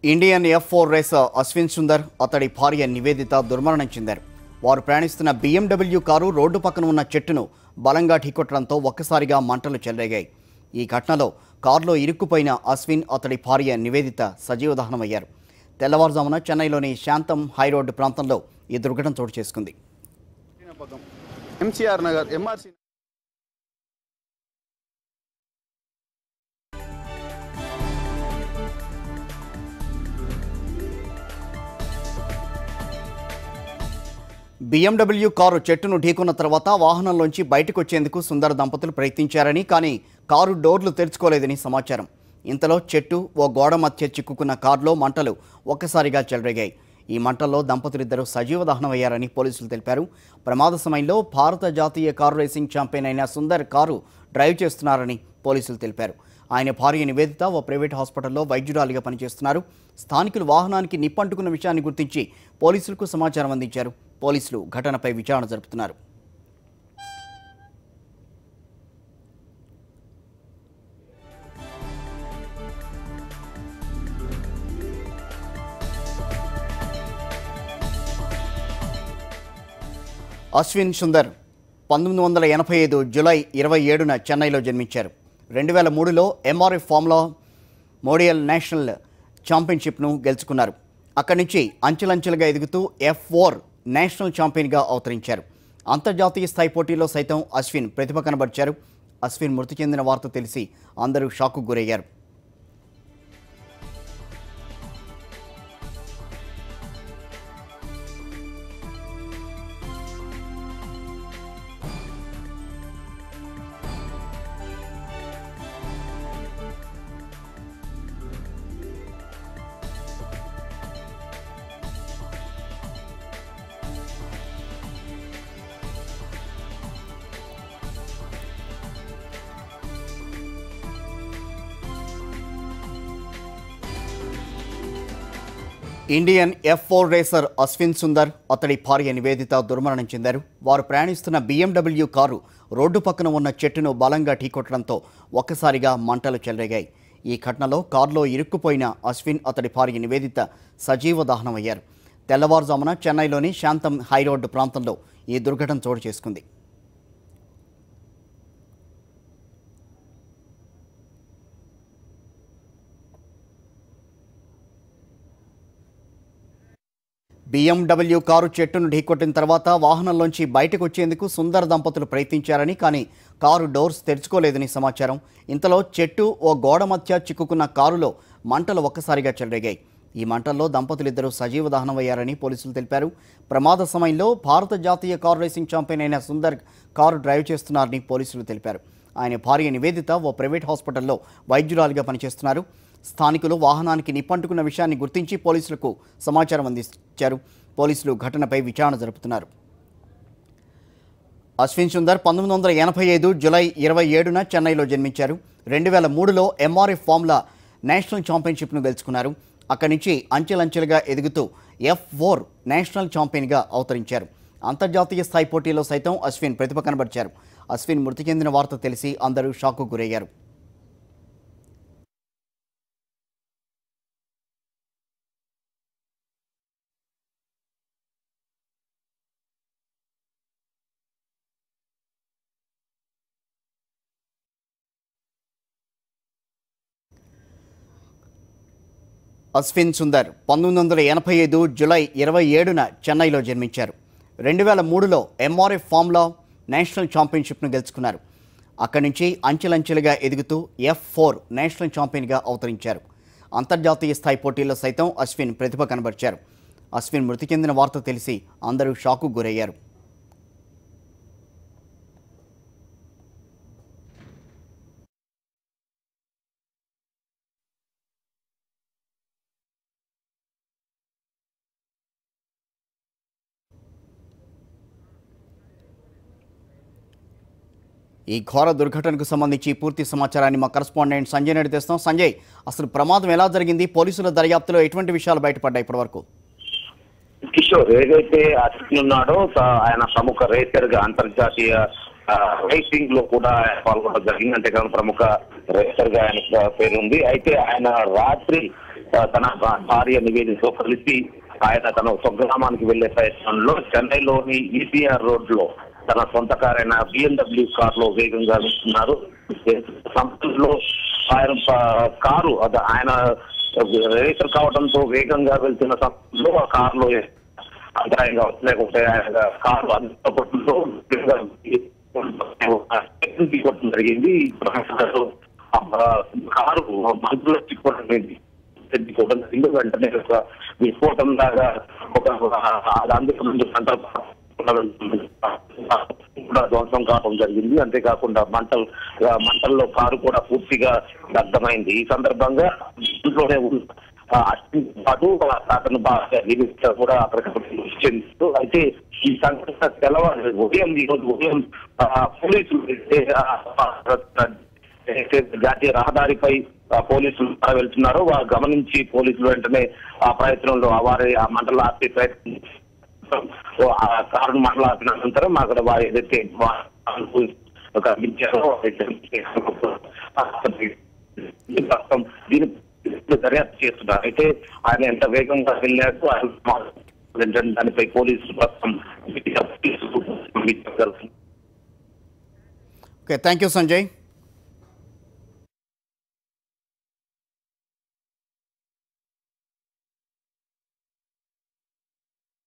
Indian F4 racer Ashwin Sundar అతడి భార్య నివేదిత దుర్మరణం చెందారు. వారు ప్రయాణిస్తున్న BMW కారు రోడ్డు పక్కన ఉన్న చెట్టును బలంగా ఢీకొట్టడంతో ఒక్కసారిగా మంటలు చెలరేగాయి. ఈ ఘటనలో కారులో ఇరుక్కుపోయిన అశ్విన్ అతడి భార్య నివేదిత సజీవ దహనమయ్యారు. తెల్లవారుజామున చెన్నైలోని శాంతం హైరోడ్ ప్రాంతంలో ఈ దుర్ఘటన చోటు చేసుకుంది. MCR Nagar MRC BMW car చెట్టును ఢీకొన్న తర్వాత వాహనంలోంచి బయటకు వచ్చేందుకు సుందర్ దంపతులు ప్రయత్నించారని, కానీ కారు డోర్లు తెరుచుకోలేదని సమాచారం. ఇంతలో చెట్టు ఓ గోడ మధ్య చిక్కుకున్న కారులో మంటలు ఒక్కసారిగా చెలరేగాయి. ఈ మంటల్లో దంపతులిద్దరూ సజీవ దహనమయ్యారని పోలీసులు తెలిపారు. ప్రమాద సమయంలో భారత జాతీయ కారు రేసింగ్ ఛాంపియన్ అయిన సుందర్ కారు డ్రైవ్ చేస్తున్నారని పోలీసులు తెలిపారు. ఆయన భార్య నివేదిత ఓ ప్రైవేట్ హాస్పిటల్లో వైద్యురాలిగా పనిచేస్తున్నారు. స్థానికులు వాహనానికి నిప్పంటుకున్న విషయాన్ని గుర్తించి పోలీసులకు సమాచారం అందించారు. పోలీసులు ఘటనపై విచారణ జరుపుతున్నారు. అశ్విన్ సుందర్ 1985 జూలై 27న చెన్నైలో జన్మించారు. 2003లో MRF ఫార్ములా మోడియల్ నేషనల్ ఛాంపియన్షిప్ను గెలుచుకున్నారు. అక్కడి నుంచి అంచెలంచెలుగా ఎదుగుతూ F4 నేషనల్ ఛాంపియన్గా అవతరించారు. అంతర్జాతీయ స్థాయి పోటీలో సైతం అశ్విన్ ప్రతిభ కనబర్చారు. అశ్విన్ మృతి చెందిన వార్త తెలిసి అందరూ షాక్కు గురయ్యారు. Indian F4 racer Ashwin Sundar అతడి భార్య నివేదిత దుర్మరణం చెందారు. వారు ప్రయాణిస్తున్న BMW కారు రోడ్డు పక్కన ఉన్న చెట్టును బలంగా ఢీకొట్టడంతో ఒక్కసారిగా మంటలు చెలరేగాయి. ఈ ఘటనలో కారులో ఇరుక్కుపోయిన అశ్విన్ అతడి భార్య నివేదిత సజీవ దహనమయ్యారు. తెల్లవారుజామున చెన్నైలోని శాంతం హైరోడ్ ప్రాంతంలో ఈ దుర్ఘటన చోటు చేసుకుంది. BMW కారు చెట్టును ఢీకొట్టిన తర్వాత వాహనంలోంచి బయటకు వచ్చేందుకు సుందర్ దంపతులు ప్రయత్నించారని, కానీ కారు డోర్స్ తెరుచుకోలేదని సమాచారం. ఇంతలో చెట్టు ఓ గోడ మధ్య చిక్కుకున్న కారులో మంటలు ఒక్కసారిగా చెలరేగాయి. ఈ మంటల్లో దంపతులిద్దరూ సజీవ దహనమయ్యారని పోలీసులు తెలిపారు. ప్రమాద సమయంలో భారత జాతీయ కారు రేసింగ్ ఛాంపియన్ అయిన సుందర్ కారు డ్రైవ్ చేస్తున్నారని పోలీసులు తెలిపారు. ఆయన భార్య నివేదిత ఓ ప్రైవేట్ హాస్పిటల్లో వైద్యురాలిగా పనిచేస్తున్నారు. స్థానికులు వాహనానికి నిప్పంటుకున్న విషయాన్ని గుర్తించి పోలీసులకు సమాచారం అందించారు. పోలీసులు ఘటనపై విచారణ జరుపుతున్నారు. అశ్విన్ సుందర్ 1985 జూలై 27న చెన్నైలో జన్మించారు. 2003లో MRF ఫార్ములా నేషనల్ ఛాంపియన్షిప్ను గెలుచుకున్నారు. అక్కడి నుంచి అంచెలంచెలుగా ఎదుగుతూ F4 నేషనల్ ఛాంపియన్గా అవతరించారు. అంతర్జాతీయ స్థాయి పోటీలో సైతం అశ్విన్ ప్రతిభ కనబర్చారు. అశ్విన్ మృతి చెందిన వార్త తెలిసి అందరూ షాక్కు గురయ్యారు. అశ్విన్ సుందర్ 1985 జూలై 27న చెన్నైలో జన్మించారు. 2003లో MRF ఫార్ములా నేషనల్ ఛాంపియన్షిప్ను గెలుచుకున్నారు. అక్కడి నుంచి అంచెలంచెలుగా ఎదుగుతూ F4 నేషనల్ ఛాంపియన్గా అవతరించారు. అంతర్జాతీయ స్థాయి పోటీల్లో సైతం అశ్విన్ ప్రతిభ కనబర్చారు. అశ్విన్ మృతి చెందిన వార్త తెలిసి అందరూ షాక్కు గురయ్యారు. ఈ ఘోర దుర్ఘటనకు సంబంధించి పూర్తి సమాచారాన్ని మా కరెస్పాండెంట్ సంజయ్ రెడ్డి తెస్తాం. సంజయ్, అసలు ప్రమాదం ఎలా జరిగింది? పోలీసుల దర్యాప్తులో ఎటువంటి విషయాలు బయటపడ్డాయి ఇప్పటివరకు? కిషోర్ ఏదైతే అశ్విన్ ఉన్నాడో ఆయన ప్రముఖ రేసర్ గా అంతర్జాతీయ రేసింగ్ లో కూడా పాల్గొనడం జరిగింది. అంతేకాదు ప్రముఖ రేసర్ గా ఆయన పేరు ఉంది. అయితే ఆయన రాత్రి తన భార్య నివేదికతో కలిసి ఆయన తన స్వగ్రామానికి వెళ్లే ప్రయత్నంలో చెన్నైలోని ఈసీఆర్ రోడ్ లో తన సొంత కారైన BMW కార్ లో వేగంగా వెళ్తున్నారు. సమయంలో ఆయన కారు ఆయన రేసర్ కావడంతో వేగంగా వెళ్తున్న సమయంలో ఆ కారులో అంతరాయంగా లేకుంటే ఆయన కారు అందులో తీసుకోవడం జరిగింది. కారు మందులో చిక్కుకోవడం జరిగింది. వెంటనే ఒక విస్ఫోటం లాగా అందుకు ముందు కూడా ధ్వంసం కావడం జరిగింది. అంతేకాకుండా మంటల్లో కారు కూడా పూర్తిగా దగ్ధమైంది. ఈ సందర్భంగా ఇంట్లోనే పాటు అతను బాగా కూడా అక్కడికి అయితే ఈ సంఘటన తెల్లవారు ఈ రోజు ఉదయం పోలీసులు జాతీయ రహదారిపై పోలీసులు వెళ్తున్నారు. వారు గమనించి పోలీసులు వెంటనే ఆ ప్రయత్నంలో వారి ఆ మంటలు ఆపే ప్రయత్నం ఆ కారును మంటలు ఆపిన అనంతరం అక్కడ వారు ఏదైతే కనిపించారో దీని దర్యాప్తు చేస్తున్నారు. అయితే ఆయన ఎంత వేగంగా వెళ్ళారు దానిపై పోలీసులు ప్రస్తుతం ఓకే, థ్యాంక్ యూ సంజయ్.